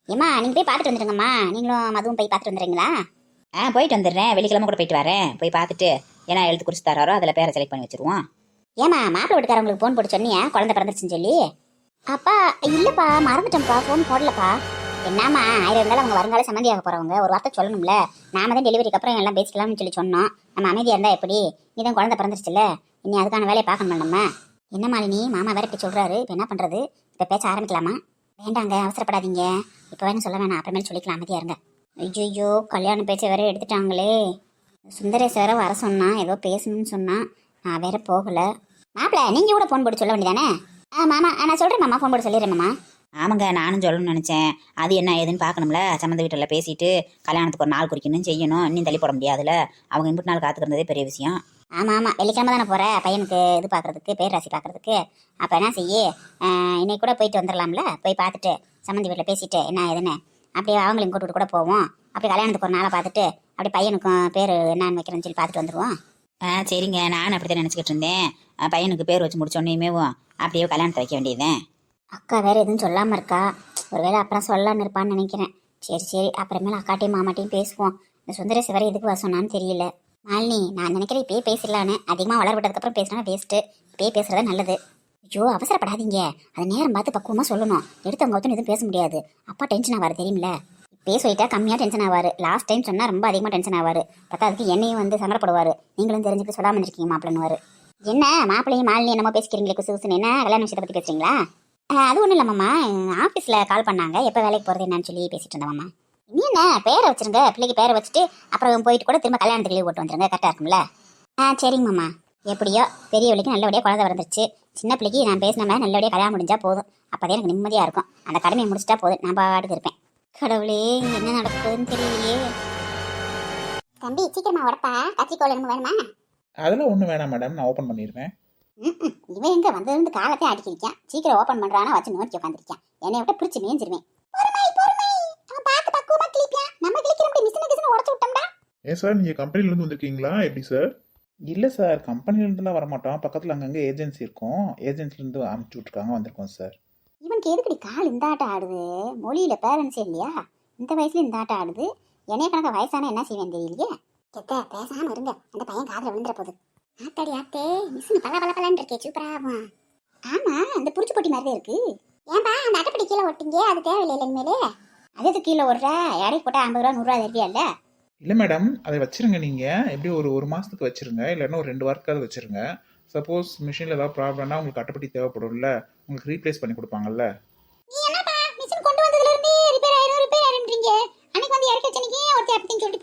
ஏமா நீங்க போய் பார்த்துட்டு வந்துருங்கம்மா. நீங்களும் மதுவும் போய் பார்த்துட்டு வந்துடுறீங்களா? போயிட்டு வந்துடுறேன். வெள்ளிக்கிழமை கூட போயிட்டு வரேன். போய் பார்த்துட்டு ஏன்னா எழுத்து குறிச்சு தராரோ அதில் பேரை செலக்ட் பண்ணி வச்சிருவோம். ஏமா மாப்பிள்ளை வீட்டுக்காரங்களுக்கு ஃபோன் போட்டு சொன்னியா குழந்தை பிறந்துருச்சுன்னு சொல்லி? அப்பா இல்லப்பா, மறந்துட்டோம்ப்பா, ஃபோன் போடலப்பா. என்னம்மா 1000 இருந்தாலும் அவங்க வருங்கால சம்மந்தியாக போறவங்க, ஒரு வார்த்தை சொல்லணும்ல. நாம தான் டெலிவரிக்கு அப்புறம் எல்லாம் பேசிக்கலாம்னு சொல்லி சொன்னோம். நம்ம அமைதியா இருந்தா எப்படி? நீதான் குழந்தை பிறந்துருச்சுல, இனி அதுக்கான வேலையை பார்க்கணும் நம்ம. என்ன மாலினி, மாமா வேற இப்படி சொல்றாரு, இப்போ என்ன பண்றது? இப்போ பேச்ச ஆரம்பிக்கலாமா? வேண்டாங்க, அவசரப்படாதீங்க. இப்போ வேணும் சொல்ல வேணாம், அப்புறமேல சொல்லிக்கலாம், அமைதியா இருங்க. ஐயோ கல்யாண பேச்சை வேற எடுத்துட்டாங்களே. சுந்தரேஷ் வேற வர சொன்னா, ஏதோ பேசணும்னு சொன்னா, நான் வேற போகல. மாப்பிள்ள நீங்க கூட ஃபோன் போட்டு சொல்ல வேண்டியதானே? மாமா நான் சொல்றேன் மாமா, ஃபோன் போட்டு சொல்லிடுறேன் மாமா. ஆமாங்க, நானும் சொல்லணும்னு நினைச்சேன். அது என்ன ஏதுன்னு பார்க்கணும்ல. சம்மந்த வீட்டில் பேசிட்டு கல்யாணத்துக்கு ஒரு நாள் குறிக்கணும் செய்யணும். இன்னும் தள்ளி போட முடியாதுல. அவங்க இம்புட்டு நாள் காத்துக்கிறதே பெரிய விஷயம். ஆமா ஆமா, வெள்ளிக்கிழமை தானே போற பையனுக்கு இது பாக்குறதுக்கு, பேர் ராசி பாக்குறதுக்கு. அப்ப என்ன செய்ய, இன்னைக்கு கூட போயிட்டு வந்துடலாம்ல. போய் பார்த்துட்டு சம்மந்தி வீட்டில் பேசிட்டு என்ன ஏதுன்னு அப்படியே அவங்களையும் கூப்பிட்டு கூட போவோம். அப்படி கல்யாணத்துக்கு ஒரு நாளை பார்த்துட்டு அப்படி பையனுக்கும் பேர் என்னன்னு வைக்கிறேன்னு சொல்லி பார்த்துட்டு வந்துடுவோம். சரிங்க, நான் அப்படி தான் நினச்சிக்கிட்டு இருந்தேன். பையனுக்கு பேர் வச்சு முடிச்சோன்னேமேவும் அப்படியே கல்யாணத்தை வைக்க வேண்டியதுதான். அக்கா வேற எதுவும் சொல்லாம இருக்கா. ஒருவேளை அப்புறம் சொல்லலான்னு இருப்பான்னு நினைக்கிறேன். சரி சரி, அப்புறமேல அக்காட்டையும் மாமாட்டையும் பேசுவோம். இந்த சுந்தரேஷ் வேற எதுக்கு வர சொன்னான்னு தெரியல. மாலினி நான் நினைக்கிறேன் இப்பயே பேசிடலான்னு. அதிகமாக வளர விட்டதுக்கப்புறம் பேசினா வேஸ்ட்டு. இப்பயே பேசுறது நல்லது. ஐயோ அவசரப்படாதீங்க, அது நேரம் பார்த்து பக்குவமாக சொல்லணும். எடுத்தவங்க ஒருத்தன் எதுவும் பேச முடியாது. அப்பா டென்ஷன் ஆவார் தெரியுமில்ல. இப்பயே சொல்லிட்டா கம்மியாக டென்ஷன் ஆவார். லாஸ்ட் டைம் சொன்னால் ரொம்ப அதிகமாக டென்ஷன் ஆவார். பார்த்தா அதுக்கு என்னையும் சங்கடப்படுவார். நீங்களும் தெரிஞ்சுட்டு சொல்லாமல் இருக்கீங்க மாப்பிள்ளன்னுவார். என்ன மாப்பிள்ளையும் மாலினி என்னமோ பேசிக்கிறீங்களே குசுகுசுன்னு, என்ன கல்யாண விஷயத்தை பற்றி பேசுறீங்களா? அது ஒன்றும் இல்லைம்மா, ஆஃபீஸில் கால் பண்ணாங்க, எப்போ வேலைக்கு போகிறது என்னன்னு சொல்லி பேசிட்டு இருந்தோம்மா. நீ என்ன பேரை வச்சிருங்க, பிள்ளைக்கு பேரை வச்சுட்டு அப்புறம் போயிட்டு கூட திரும்ப கல்யாணத்துக்கு லீவ் போட்டு வந்துருங்க, கரெக்டாக இருக்கும்ல? சரிங்கம்மா. எப்படியோ பெரிய பிள்ளைக்கு நல்லபடியாக குழந்தை வந்துருச்சு. சின்ன பிள்ளைக்கு நான் பேசின மாதிரி நல்லபடியாக கல்யாணம் முடிஞ்சா போதும். அப்போதே எனக்கு நிம்மதியாக இருக்கும். அந்த கடமையை முடிச்சிட்டா போதும், நான் பாட்டுக்கு இருப்பேன். கடவுளே என்ன நடக்குதுன்னு தெரியலையே. தம்பி சீக்கிரமா உடப்பா, கத்திரிக்கோள் என்ன வேணுமா? அதெல்லாம் ஒன்றும் வேணாம் மேடம், நான் ஓப்பன் பண்ணிடுவேன். இவன் எங்க வந்திருந்து காலத்தையும் அடிக்கிருக்கேன். சீக்கிரம் ஓப்பன் பண்றானா வச்சு நோக்கி உட்காந்துருக்கேன். என்னை விட்ட பிரிச்சு மேஞ்சிருவேன். ஏன் சார் நீங்கள் கம்பெனிலேருந்து வந்திருக்கீங்களா? எப்படி சார்? இல்லை சார், கம்பெனிலேருந்துலாம் வரமாட்டோம். பக்கத்தில் அங்கங்கே ஏஜென்சி இருக்கும், ஏஜென்சிலேருந்து அனுப்பிச்சி விட்ருக்காங்க, வந்திருக்கோம் சார். இவனுக்கு எதுக்கடி கால் இந்த ஆட்டம் ஆடுது? மொழியில பேரண்ட்ஸே இல்லையா? இந்த வயசுல இந்த ஆட்டம் ஆடுது. என்னைய கணக்க வயசான என்ன செய்வேன் தெரியலையே. கெட்ட பேசாம இருங்க, அந்த பையன் காதுல விழுந்துற போகுது. ஆத்தாடி ஆத்தே, மிஷின் பல பல பலன்னு இருக்கே, சூப்பராகும். ஆமா, அந்த புடிச்சு போட்டி மாதிரிதான் இருக்கு. ஏன்பா அந்த அட்டைப்படி கீழே ஒட்டிங்க, அது தேவையில்லை இனிமேலே. அது கீழே ஓடுற எடைக்கு போட்டா 50 ரூபா 100 ரூபா தருவியா இல்ல? இல்லை மேடம், அதை வச்சிருங்க. நீங்கள் எப்படி ஒரு மாதத்துக்கு வச்சுருங்க, இல்லைன்னா ஒரு 2 வாரத்துக்காவது வச்சுருங்க. சப்போஸ் மிஷினில் ஏதாவது ப்ராப்ளம்னா உங்களுக்கு அட்டைப்பட்டி தேவைப்படும்ல, உங்களுக்கு ரீப்ளேஸ் பண்ணி கொடுப்பாங்கல்ல. நீ என்னப்பா மிஷின் கொண்டு வந்ததுல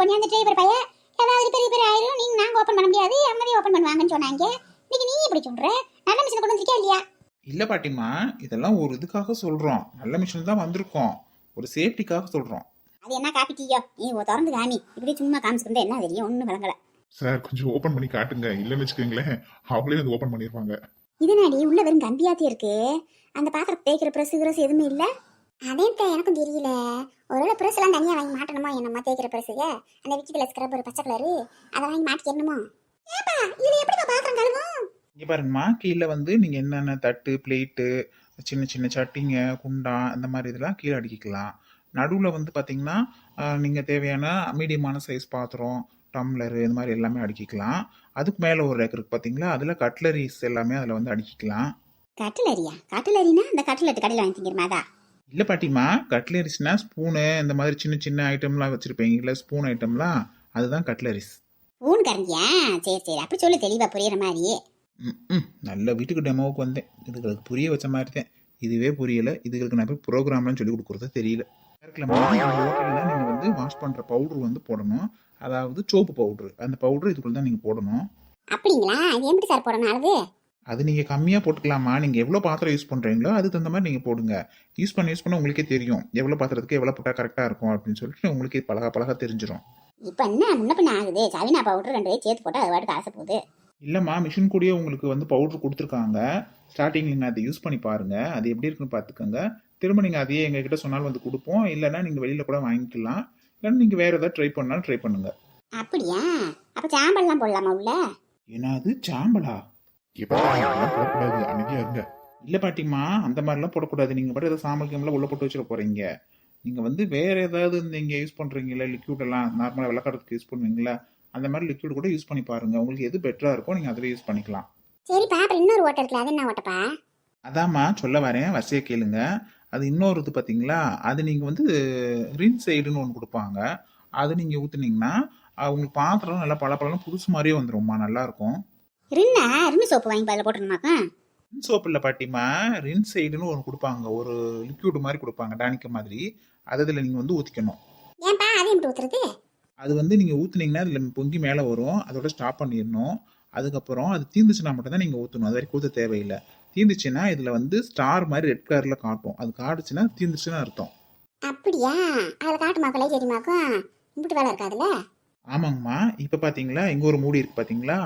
நீ அந்த டிரைவர் பைய ஏதாவது பெரிய பெரிய ஆயிரும் நீங்க நாங்க ஓபன் பண்ண முடியாது எம்எல்ஏ ஓபன் பண்ணுவாங்கன்னு சொன்னாங்க. இன்னைக்கு நீ எப்படி சொல்ற? நல்ல மிஷின் கொண்டு வந்திருக்கியா இல்லையா? இல்லை பாட்டிமா, இதெல்லாம் ஒரு இதுக்காக சொல்கிறோம். நல்ல மிஷின் தான் வந்திருக்கோம், ஒரு சேஃப்டிக்காக சொல்கிறோம். அது என்ன காப்பி டீயோ? நீ திறந்து காமி. இப்படி சும்மா காமிச்சிருந்தா என்ன தெரியும்? ஒன்றும் விளங்கல. சார் கொஞ்சம் ஓபன் பண்ணி காட்டுங்க, இல்லைன்னு வச்சுக்கோங்களேன் அவங்களே வந்து ஓபன் பண்ணிருப்பாங்க. இதனாடி உள்ள வெறும் கம்பியாத்தி இருக்கு. அந்த பாத்திரம் தேய்க்கிற பிரஸ் எதுவுமே இல்ல. அதே எனக்கும் தெரியல. ஒருவேளை பிரஸ் எல்லாம் தனியா வாங்கி மாட்டணுமோ என்னமா? தேய்க்கிற பிரஸுக அந்த விக்கில ஸ்க்ரப் ஒரு பச்சை கலரு அதை வாங்கி மாட்டிக்கணுமோ? ஏப்பா இது எப்படி பாத்திரம் கழுவும்? இங்கே பாருங்கம்மா, கீழே வந்து நீங்கள் என்னென்ன தட்டு பிளேட்டு சின்ன சின்ன சட்டிங்க குண்டா இந்த மாதிரி இதெல்லாம் கீழே அடுக்கிக்கலாம். நடுவில் வந்து பார்த்தீங்கன்னா நீங்கள் தேவையான மீடியமான சைஸ் பாத்திரம் டம்ளரு இந்த மாதிரி எல்லாமே அடுக்கிக்கலாம். அதுக்கு மேலே ஒரு ரேக் இருக்குது பார்த்தீங்களா, அதில் கட்லரிஸ் எல்லாமே அதில் வந்து அடுக்கிக்கலாம். கட்லரியா? கட்லரினா அந்த கட்லெட் கடையில் வாங்கி திங்கிற மாதிரிதான்? இல்லை பாட்டிமா, கட்லரிஸ்னா ஸ்பூனு இந்த மாதிரி சின்ன சின்ன ஐட்டம்லாம் வச்சுருப்பீங்களா, ஸ்பூன் ஐட்டம்லாம், அதுதான் கட்லரிஸ். பூன் கரண்டியா? சரி சரி, அப்படி சொல்லு தெளிவா புரியுற மாதிரி. நல்ல வீட்டுக்கு டெமோவுக்கு வந்தேன், இதுகளுக்கு புரிய வச்ச மாதிரி தான். இதுவே புரியலை, இதுகளுக்கு நான் போய் ப்ரோக்ராம்லாம் சொல்லி கொடுக்குறது தெரியல. நீங்கள் வந்து வாஷ் பண்ணுற பவுட்ரு வந்து போடணும், அதாவது சோப்பு பவுட்ரு. அந்த பவுட்ரு இதுக்குள்ள தான் நீங்கள் போடணும். அப்படிங்களா? இது எப்படி சார் போடணும் அளவு? அது நீங்கள் கம்மியாக போட்டுக்கலாமா, நீங்கள் எவ்வளோ பாத்திரம் யூஸ் பண்ணுறீங்களோ அதுக்கு தகுந்த மாதிரி நீங்கள் போடுங்க. யூஸ் பண்ண உங்களுக்கே தெரியும் எவ்வளோ பாத்திரத்துக்கு எவ்வளோ போட்டால் கரெக்டாக இருக்கும் அப்படின்னு சொல்லிட்டு உங்களுக்கே பழக தெரிஞ்சிடும். இப்போ என்ன முன்ன பின்ன ஆகுது? சவினா பவுடர் 2 சேர்த்து போட்டால் அது வாட்டுக்கு ஆசை போகுது. இல்லைம்மா, மிஷின் கூடயே உங்களுக்கு வந்து பவுட்ரு கொடுத்துருக்காங்க. ஸ்டார்டிங் நீங்கள் அதை யூஸ் பண்ணி பாருங்கள், அது எப்படி இருக்குன்னு பார்த்துக்கோங்க. திரும்ப நீங்கள் அதையே எங்ககிட்ட சொன்னாலும் வந்து கொடுப்போம், இல்லைன்னா நீங்கள் வெளியில் கூட வாங்கிக்கலாம், இல்லைன்னா நீங்கள் வேறு ஏதாவது ட்ரை பண்ணாலும் ட்ரை பண்ணுங்கள். அப்படியா? அப்போ சாம்பல்லாம் போடலாமா உள்ள? என்னது சாம்பலா? போடக்கூடாது, அமைதியா இருங்க. இல்லை பாட்டிமா, அந்த மாதிரிலாம் போடக்கூடாது. நீங்கள் பாட்டு ஏதாவது சாம்பல் கேம்லாம் உள்ளே போட்டு வச்சுட போகிறீங்க. நீங்கள் வந்து வேறு ஏதாவது நீங்கள் யூஸ் பண்ணுறீங்களா லிக்யூடெல்லாம் நார்மலாக விளக்காடுறதுக்கு யூஸ் பண்ணுவீங்களா, அந்த மாதிரி லிக்விட் கூட யூஸ் பண்ணி பாருங்கள். உங்களுக்கு எது பெட்டராக இருக்கோ நீங்கள் அதில் யூஸ் பண்ணிக்கலாம். சரிப்பா, அப்புறம் இன்னொரு ஓட்டை இருக்குல்ல, அது என்ன ஓட்டப்பா? அதாம்மா சொல்ல வரேன், வரிசையை கேளுங்க. அது இன்னொரு இது பார்த்தீங்களா, அது நீங்கள் வந்து ரின் சைடுன்னு ஒன்று கொடுப்பாங்க. அது நீங்கள் ஊற்றுனீங்கன்னா உங்களுக்கு பாத்திரம் நல்லா பழப்பழம் புதுசு மாதிரியே வந்துடும்மா, நல்லாயிருக்கும். ரின்னு சோப்பு வாங்கி அதில் போட்டுருமாக்கா? ரின் சோப்பு இல்லை பாட்டிமா, ரின் சைடுன்னு ஒன்று கொடுப்பாங்க, ஒரு லிக்யூடு மாதிரி கொடுப்பாங்க டானிக்க மாதிரி. அது இதில் நீங்கள் வந்து ஊற்றிக்கணும். ஏன்பா அது எப்படி ஊற்றுறது? அது வந்து நீங்கள் ஊற்றுனீங்கன்னா அதில் பொங்கி மேலே வரும், அதோட ஸ்டாப் பண்ணிடணும். அதுக்கப்புறம் அது தீர்ந்துச்சுன்னா மட்டும் தான் நீங்கள் ஊற்றணும், அது வரைக்கும் ஊற்ற தேவையில்லை. தீர்ந்துச்சுன்னா இதில் வந்து ஸ்டார் மாதிரி ரெட் கலரில் காட்டும், அது காட்டுச்சுன்னா தீர்ந்துச்சுன்னு அர்த்தம். அப்படியா? அதில் காட்டுமாக்கா லைட் எரியுமாக்கும்? இப்படி வேலை இருக்காதுல்ல? ஆமாங்கம்மா. இப்போ பார்த்தீங்களா இங்கே ஒரு மூடி இருக்குது பார்த்தீங்களா,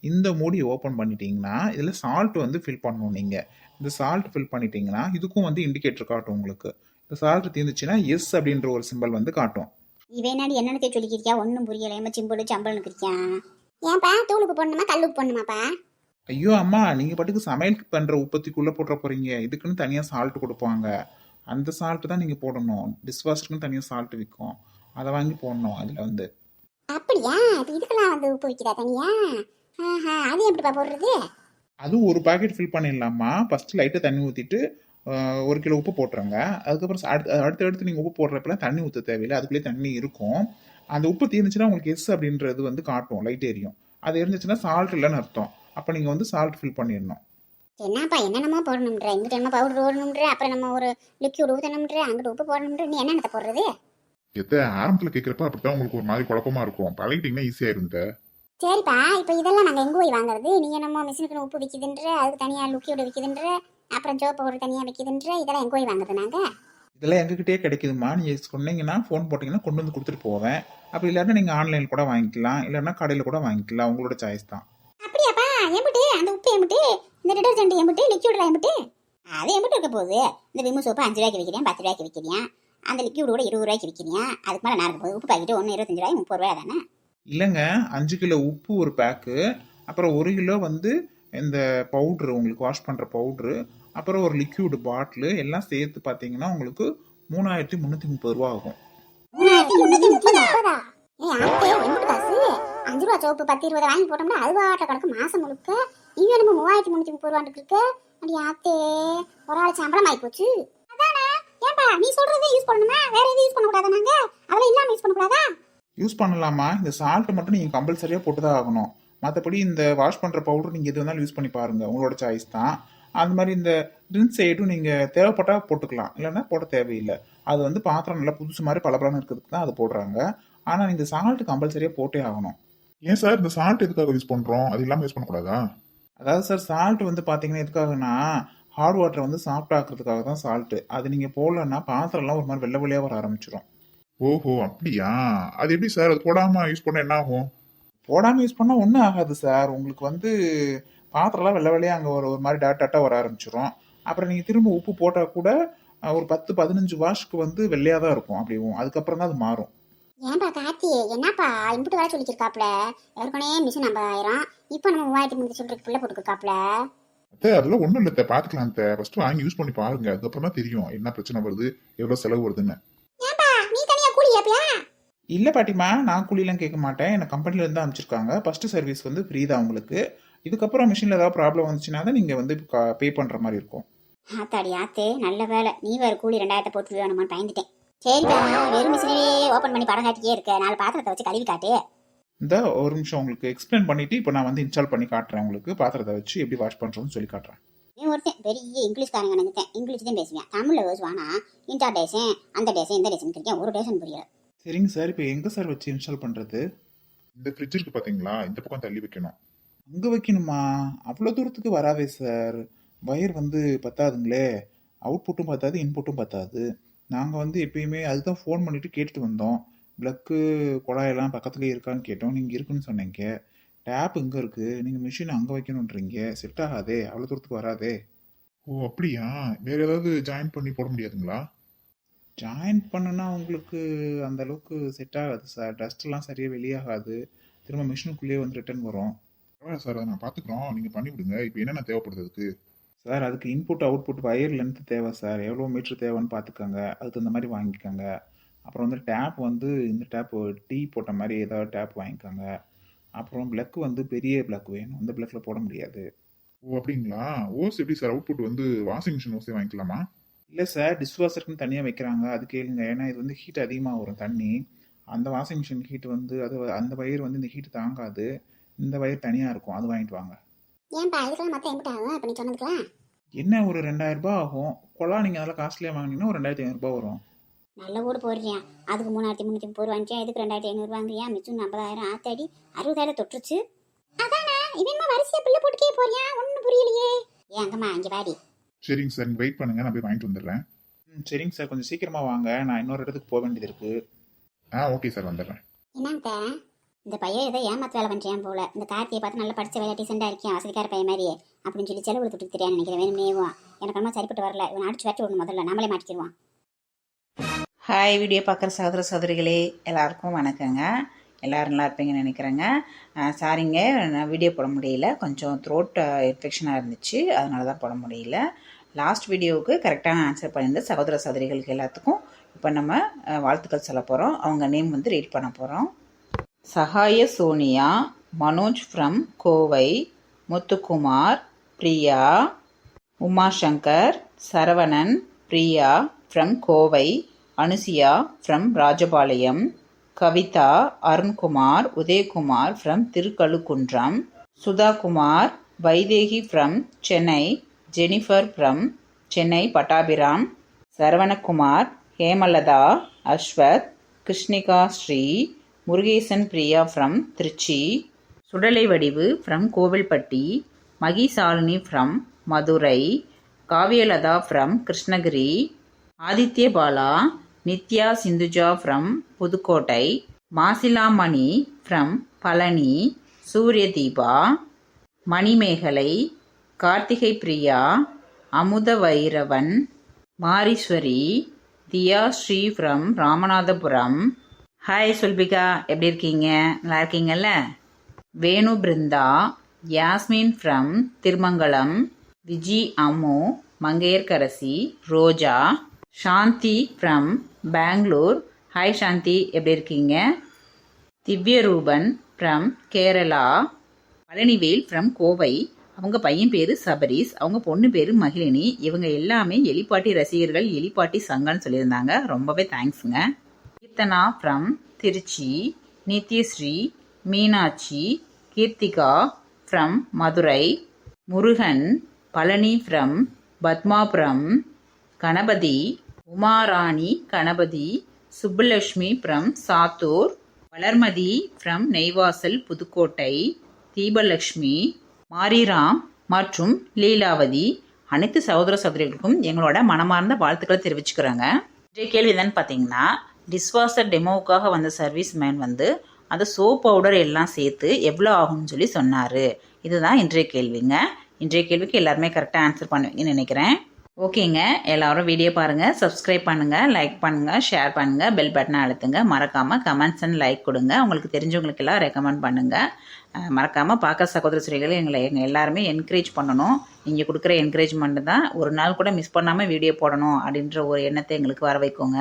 இந்த மூடி ஓப்பன் பண்ணிட்டீங்கன்னா இதில் சால்ட் வந்து ஃபில் பண்ணணும். நீங்கள் இந்த சால்ட் ஃபில் பண்ணிட்டீங்கன்னா இதுக்கும் வந்து இண்டிகேட்டர் காட்டும் உங்களுக்கு. இந்த சால்ட் தீர்ந்துச்சுன்னா எஸ் அப்படின்ற ஒரு சிம்பிள் வந்து காட்டும். இவனாடி என்னன்னு சொல்லிக்கிறியா? ஒன்றும் புரியலை. ஏமா சிம்பிள் சம்பள்னு இருக்கியா? ஏன்பா தூளுக்கு போடணுமா கல்லுக்கு போடணுமாப்பா? ஐயோ அம்மா, நீங்கள் பாட்டுக்கு சமையலுக்கு பண்ணுற உற்பத்திக்குள்ளே போட்டுற போகிறீங்க. இதுக்குன்னு தனியாக சால்ட் கொடுப்பாங்க, அந்த சால்ட்டு தான் நீங்கள் போடணும். டிஷ்வாஷருக்குன்னு தனியாக சால்ட் விற்கும், அதை வாங்கி போடணும் அதில் வந்து. அப்படியா? இப்போ இதுக்கெல்லாம் வந்து உப்பு வைக்கிறா தனியா? அது எப்படிப்பா போடுறது? அது ஒரு பாக்கெட் ஃபில் பண்ணிடலாமா. ஃபஸ்ட்டு லைட்டாக தண்ணி ஊற்றிட்டு 1 கிலோ உப்பு போட்டுருங்க. அதுக்கப்புறம் அடுத்தடுத்து நீங்கள் உப்பு போடுறப்பெல்லாம் தண்ணி ஊற்ற தேவையில்லை, அதுக்குள்ளேயே தண்ணி இருக்கும். அந்த உப்பு தீர்ந்துச்சுன்னா உங்களுக்கு எஸ் அப்படின்றது வந்து காட்டும், லைட் எரியும். அது இருந்துச்சுன்னா சால்ட் இல்லைன்னு அர்த்தம். அப்போ நீங்கள் வந்து சால்ட் ஃபில் பண்ணிடணும். என்னப்பா என்னென்னமோ போடணும்ன்ற, இங்கிட்ட என்ன பவுடர் போடணும்ன்ற, அப்புறம் நம்ம ஒரு லிக்யூட் ஊற்றணும்ன்ற, அங்கிட்ட உப்பு போடணும்ன்ற, நீ என்னென்னத்தை போடுறது? ஆரம்பத்துல கேட்கறப்ப அப்படித்தான் உங்களுக்கு ஒரு மாதிரி குழப்பமா இருக்கும், பழகிட்டீங்கன்னா ஈஸியா இருந்த. சரிப்பா, இப்போ இதெல்லாம் நாங்கள் எங்கே போய் வாங்குறது? நீ என்னமோ மிஷினுக்கு உப்பு விற்கிதுன்ற, அதுக்கு தனியாக லிக்யூடு விற்கிதுன்ற, அப்புறம் சோப்பு ஒரு தனியாக விற்கிதுன்ற, இதெல்லாம் எங்கே போய் வாங்குறது நாங்கள்? இதெல்லாம் எங்ககிட்டயே கிடைக்குதுமா. நீங்கள் சொன்னீங்கன்னா ஃபோன் போட்டிங்கன்னா கொண்டு வந்து கொடுத்துட்டு போவேன். அப்படி இல்லாட்டா நீங்கள் ஆன்லைனில் கூட வாங்கிக்கலாம், இல்லைன்னா கடையில் கூட வாங்கிக்கலாம், உங்களோட சாய்ஸ் தான். அப்படியாப்பா? எம்பிட்டு அந்த உப்பு எம்பிட்டு, இந்த டிடர்ஜென்ட் எம்பிட்டு, லிக்யூட்லாம் எம்பிட்டு? அது எம்பிட்டு இருக்க போகுது? இந்த விமு சோப்பு 5 ரூபாய்க்கு விற்கிறேன், 10 ரூபாய்க்கு விற்கிறேன், அந்த லிக்யூட் கூட 20 ரூபாய்க்கு விற்கிறேன். அதுக்கு மேலே நான் இருக்க போகுது. உப்பு பாக்கெட்டு 1 25 ரூபாய் 30 ரூபாய் தானே? இல்லைங்க, 5 கிலோ உப்பு ஒரு பேக்கு, அப்புறம் 1 கிலோ வந்து இந்த பவுட்ரு, உங்களுக்கு வாஷ் பண்ணுற பவுட்ரு, அப்புறம் ஒரு லிக்யூடு பாட்டிலு எல்லாம் சேர்த்து பார்த்தீங்கன்னா உங்களுக்கு 3330 ரூபா ஆகும். 3330? எம்பிட்டு காசு? 5 ரூபா சோப்பு 10 20 வாங்கி போட்டோம்னா அது வாட்ட கிடக்கு மாசம் முழுக்க. நீங்க என்னமோ 3330 ரூபான்னு இருக்கு. அடி ஆத்தே, ஒரு ஆள் சம்பளம் ஆகி போச்சு. அதானே? ஏன்பா நீ சொல்றதே யூஸ் பண்ணணுமா? வேற எதுவும் யூஸ் பண்ணக்கூடாதா? நாங்க அதெல்லாம் இல்லாம யூஸ் பண்ணக்கூடாதா? யூஸ் பண்ணலாமா, இந்த சால்ட் மட்டும் நீங்கள் கம்பல்சரியாக போட்டு தான் ஆகணும். மற்றபடி இந்த வாஷ் பண்ணுற பவுடர் நீங்கள் எது வேணாலும் யூஸ் பண்ணி பாருங்கள், உங்களோட சாய்ஸ் தான். அது மாதிரி இந்த ரின்ஸ் சைடும் நீங்கள் தேவைப்பட்டால் போட்டுக்கலாம், இல்லைன்னா போட தேவையில்லை. அது வந்து பாத்திரம் நல்லா புதுசு மாதிரி பளபளன்னு இருக்கிறதுக்கு தான் அது போடுறாங்க. ஆனால் நீங்கள் சால்ட் கம்பல்சரியாக போட்டே ஆகணும். ஏன் சார் இந்த சால்ட் எதுக்காக யூஸ் பண்றோம்? அது இல்லாம யூஸ் பண்ணக்கூடாதா? அதாவது சார் சால்ட் வந்து பார்த்தீங்கன்னா எதுக்காகனா ஹாட் வாட்டரை வந்து சாஃப்ட் ஆக்குறதுக்காக தான் சால்ட்டு. அது நீங்கள் போடலன்னா பாத்திரம்லாம் ஒரு மாதிரி வெள்ளை வெள்ளையாக வர ஆரம்பிச்சிடும். ஓஹோ அப்படியா? அது எப்படி சார் அது போடாம யூஸ் பண்ண என்ன ஆகும்? போடாமல் யூஸ் பண்ணால் ஒன்றும் ஆகாது சார். உங்களுக்கு வந்து பாத்திரம்லாம் வெள்ளை வெள்ளையாக அங்கே ஒரு மாதிரி டாட்டாக வர ஆரம்பிச்சிடும். அப்புறம் நீங்கள் திரும்ப உப்பு போட்டால் கூட ஒரு 10-15 வாஷ்க்கு வந்து வெள்ளையாக தான் இருக்கும். அப்படியும் அதுக்கப்புறம் தான் அது மாறும். ஏன்பா கார்த்தி, என்னப்பா இம்புட்டு வேலை சொல்லிச்சிருக்காப்ல? ஏற்கனவே மிஷின் 50,000, இப்போ நம்ம 3,300 சொல்றதுக்கு புள்ள போட்டுருக்காப்ல. அத்தை அதெல்லாம் ஒண்ணும் இல்ல, பாத்துக்கலாம். ஃபர்ஸ்ட் வாங்கி யூஸ் பண்ணி பாருங்க, அதுக்கப்புறம் தான் தெரியும் என்ன பிரச்சனை வருது, எவ்வளவு செலவு வருதுன்னு. ஏன்பா நீ தனியா கூலி கேப்பியா? இல்லை பாட்டிமா, நான் கூலிலாம் கேட்க மாட்டேன். எனக்கு கம்பெனிலேருந்து தான் அமைச்சிருக்காங்க. ஃபஸ்ட்டு சர்வீஸ் வந்து ஃப்ரீ தான் உங்களுக்கு. இதுக்கப்புறம் மிஷினில் ஏதாவது ப்ராப்ளம் வந்துச்சுன்னா தான் நீங்கள் வந்து பே பண்ணுற மாதிரி இருக்கும். ஆத்தாடி ஆத்தே, நல்ல வேலை. நீ வேறு கூலி 2,000 போட்டு வேணுமான்னு பயந்துட்டேன். சரிப்பா, வெறும் மிஷினே ஓப்பன் பண்ணி படம் காட்டியே இருக்க, 4 பாத்திரத்தை வச்சு கழுவி காட்டு. இந்த ஒரு நிமிஷம் உங்களுக்கு எக்ஸ்பிளைன் பண்ணிவிட்டு இப்போ நான் வந்து இன்ஸ்டால் பண்ணி காட்டுறேன். உங்களுக்கு பாத்திரத்தை வச்சு எப்படி வாஷ் பண்ணுறோன்னு சொல்லி காட்டுறேன். நீ ஒருத்தன் பெரிய இங்கிலீஷ்காரங்க நினைத்தேன். இங்கிலீஷ் தான் பேசுவேன், தமிழில் பேசுவானா? இந்த டேஷன் அந்த டேஷன் இந்த டேஷன் இருக்கேன், ஒரு டேஷன் புரியல. சரிங்க சார், இப்போ எங்கே சார் வச்சு இன்ஸ்டால் பண்ணுறது? இந்த ஃப்ரிட்ஜ் இருக்கு பாத்தீங்களா, இந்த பக்கம் தள்ளி வைக்கணும். அங்கே வைக்கணுமா? அவ்வளோ தூரத்துக்கு வராதே சார். வயர் வந்து பத்தாதுங்களே. அவுட்புட்டும் பத்தாது, இன்புட்டும் பத்தாது. நாங்கள் வந்து எப்பயுமே அதுதான் ஃபோன் பண்ணிவிட்டு கேட்டுட்டு வந்தோம். ப்ளக்கு குழாயெல்லாம் பக்கத்துலேயே இருக்கான்னு கேட்டோம். நீங்கள் இருக்குன்னு சொன்னீங்க. டேப் இங்கே இருக்குது, நீங்கள் மிஷின் அங்கே வைக்கணுன்றீங்க. செட் ஆகாதே, அவ்வளோ தூரத்துக்கு வராதே. ஓ அப்படியா? வேற ஏதாவது ஜாயின் பண்ணி போட முடியாதுங்களா? ஜாயின் பண்ணுனா உங்களுக்கு அந்த அளவுக்கு செட் ஆகாது சார். டஸ்ட்லாம் சரியாக வெளியாகாது. திரும்ப மிஷினுக்குள்ளேயே வந்து ரிட்டர்ன் வரும். பரவாயில்ல சார், அதை நான் பாத்துக்கிறோம், நீங்க பண்ணி விடுங்க. இப்போ என்னென்ன தேவைப்படுது அதுக்கு? சார் அதுக்கு இன்புட் அவுட்புட் வயர் லென்த் தேவை சார். எவ்வளோ மீட்ரு தேவைன்னு பார்த்துக்கோங்க, அதுக்கு தகுந்த மாதிரி வாங்கிக்கோங்க. அப்புறம் வந்து டேப் வந்து இந்த டேப் டீ போட்ட மாதிரி ஏதாவது டேப் வாங்கிக்கோங்க. அப்புறம் பிளக்கு வந்து பெரிய பிளக் வேணும், இந்த பிளக்கில் போட முடியாது. ஓ அப்படிங்களா? ஓஸ் எப்படி சார்? அவுட்புட் வந்து வாஷிங் மிஷின் ஓஸே வாங்கிக்கலாமா? இல்லை சார், டிஷ்வாஷருக்குன்னு தனியாக வைக்கிறாங்க, அது கேளுங்க. ஏன்னா இது வந்து ஹீட் அதிகமாக வரும் தண்ணி. அந்த வாஷிங் மிஷின் ஹீட் வந்து அது அந்த வயர் வந்து இந்த ஹீட் தாங்காது. இந்த வயர் தனியாக இருக்கும், அது வாங்கிட்டு வாங்க. ஏன்பா இதுக்கெல்லாம் மொத்தம் எம்பிட்டு ஆகும் இப்போ நீ சொன்னதுக்கலாம்? என்ன ஒரு 2,000 ரூபாய் ஆகும். குழா நீங்கள் அதெல்லாம் காஸ்ட்லியாக வாங்கினீங்கன்னா ஒரு 2,500 ரூபாய் வரும். நல்ல ஊடு போடுறியா? அதுக்கு 3,330 வாங்கியா, இதுக்கு 2,500 வாங்குறியா? மிச்சம் 50,000. ஆத்தாடி 60,000 தொட்டுருச்சு. அதானே இவன்மா வரிசையா பிள்ளை போட்டுக்கே போறியா? ஒன்றும் புரியலையே. ஏன் அங்கம்மா இங்கே வாடி. சரிங்க சார், நீங்க வெயிட் பண்ணுங்க, நான் போய் வாங்கிட்டு வந்துடுறேன். சரிங்க சார், கொஞ்சம் சீக்கிரமாக வாங்க, நான் இன்னொரு இடத்துக்கு போக வேண்டியது இருக்குது. ஓகே சார், வந்துடுறேன். என்னங்க இந்த பையன் ஏதோ ஏமாத்து வேலை பண்ணுறேன் போல. இந்த கார்த்தியை பார்த்து நல்லா படித்த வேலை டீசெண்டாக இருக்கேன், வசதிக்கார பையன் மாதிரியே அப்படின்னு சொல்லி செலவு கொடுத்துட்டு தெரியாது நினைக்கிறேன். வேணுமேவான் எனக்கு ரொம்ப சரிப்பட்டு வரல. இவன் அடிச்சு வச்சு விடணும், முதல்ல நம்மளே மாட்டிக்கிடுவான். ஹாய், வீடியோ பார்க்குற சகோதர சகோதரிகளே எல்லாருக்கும் வணக்கங்க. எல்லோரும் நல்லா இருப்பீங்கன்னு நினைக்கிறேங்க. சாரிங்க, நான் வீடியோ போட முடியல, கொஞ்சம் த்ரோட் இன்ஃபெக்ஷனாக இருந்துச்சு, அதனால தான் போட முடியல. லாஸ்ட் வீடியோவுக்கு கரெக்டான ஆன்சர் பண்ணியிருந்த சகோதர சகோதரிகளுக்கு எல்லாத்துக்கும் இப்போ நம்ம வாழ்த்துக்கள் சொல்ல போகிறோம். அவங்க நேம் வந்து ரீட் பண்ண போகிறோம். Sahaya Sonia, Manoj from Kovai, Muthukumar, Priya, Umashankar, Saravanan, Priya from Kovai, Anusiya from Rajapalayam, Kavitha, Arunkumar, Udhayakumar from Thirukazhukundram, Sudhakumar, Vaidehi from Chennai, Jennifer from Chennai Pattabiram, Saravanakumar, Hemalatha, Aswath, Krishnika Sri, Murugesan Priya from Trichy, Sudalai Vadivu from Kovilpatti, Mahishalini from Madurai, Kaviyalatha from Krishnagiri, Aditya Bala, Nithya Sindhuja from Pudukkottai, Masilamani from Palani, Surya Deepa, Manimegalai, Karthigai Priya, Amutha Vairavan, Mariswari, Diya Sri from Ramanathapuram. Hi Sulfika, எப்படி இருக்கீங்க? நல்லா இருக்கீங்கல்ல? Venu Brindha, Yasmin from Thirumangalam, Viji Ammu, Mangaiyarkarasi, Roja, Shanthi from Bangalore. Hi Shanthi, எப்படி இருக்கீங்க? Divyaruban from Kerala, Palanivel from Kovai. அவங்க பையன் பேர் சபரீஸ், அவங்க பொண்ணு பேர் மகிழினி. இவங்க எல்லாமே எலிப்பாட்டி ரசிகர்கள், எலிப்பாட்டி சங்கம்னு சொல்லியிருந்தாங்க. ரொம்பவே தேங்க்ஸுங்க. Keerthana from Trichy, Nithyasri, Meenakshi, Keerthika from Madurai, Murugan, Palani from Padmapuram, Ganapathi, Umarani Ganapathi, Subbulakshmi from Sattur, Valarmathi from Neivasal Pudukkottai, Deepalakshmi, Mariram மற்றும் லீலாவதி அனைத்து சகோதர சகோதரிகளுக்கும் எங்களோட மனமார்ந்த வாழ்த்துக்களை தெரிவிச்சுக்கிறோங்க. இன்றைய கேள்வி என்னன்னு பார்த்தீங்கன்னா, டிஷ்வாஷர் டெமோவுக்காக வந்த சர்வீஸ் மேன் வந்து அந்த சோப் பவுடர் எல்லாம் சேர்த்து எவ்வளோ ஆகும்னு சொல்லி சொன்னார். இதுதான் இன்றைய கேள்விங்க. இன்றைய கேள்விக்கு எல்லாருமே கரெக்டாக ஆன்சர் பண்ணுவீங்கன்னு நினைக்கிறேன். ஓகேங்க, எல்லாரும் வீடியோ பாருங்கள், சப்ஸ்கிரைப் பண்ணுங்கள், லைக் பண்ணுங்கள், ஷேர் பண்ணுங்கள், பெல் பட்டனை அழுத்துங்க. மறக்காமல் கமெண்ட்ஸ் அண்ட் லைக் கொடுங்க. உங்களுக்கு தெரிஞ்சவங்களுக்கு எல்லாம் ரெக்கமெண்ட் பண்ணுங்கள். மறக்காமல் பார்க்க சகோதர ஸ்ரீகளை எங்கள் எல்லாருமே என்கரேஜ் பண்ணணும். நீங்கள் கொடுக்குற என்கரேஜ்மெண்ட் தான் ஒரு நாள் கூட மிஸ் பண்ணாமல் வீடியோ போடணும் அப்படின்ற ஒரு எண்ணத்தை எங்களுக்கு வர வைக்குங்க.